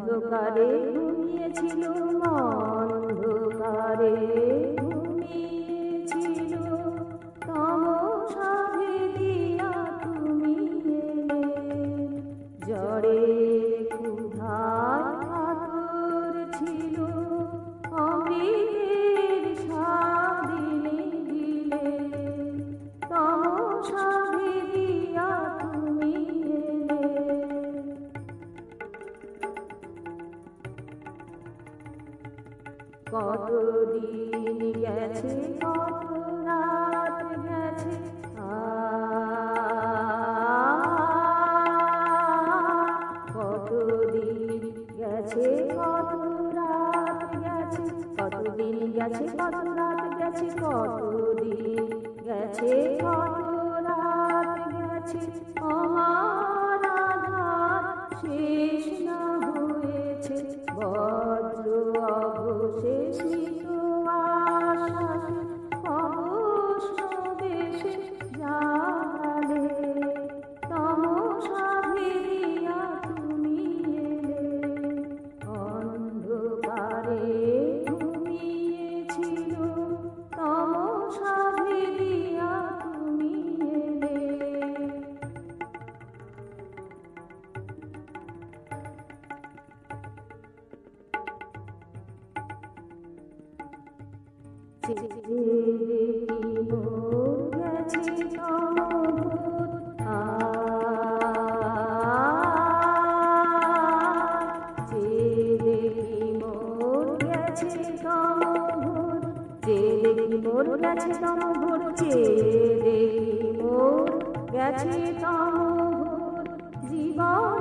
অন্ধকারে ঘুমিয়েছিল, অন্ধকারে ঘুমিয়েছিল, তমসা ভেদিয়া তুমি এলে। জ্বরে ক্ষুধায় কাতর ছিল, অমৃতের স্বাদিনী দিলে, তমসা ভেদিয়া তুমি এলে। কতদিন গেছে, কত রাত গেছে, কতদিন গেছে, কত রাত গেছে, কতদিন গেছে, কত রাত গেছে, কতদিন গেছে, কত রাত গেছে, আমার আধার শেষ না হয়েছে, বজ্র অবশেষিত আশ্বাস অবশ্য দেশে জাগালে, তমসা ভেদিয়া তুমি এলে। অন্ধকারে ঘুমিয়েছিল, তমসা ভেদিয়া তুমি এলে। দেখি মোর গেছে তমভোর, দেখি মোর গেছে তমভোর, দেখি মোর গেছে তমভোর, দেখি মোর গেছে তমভোর, জীবন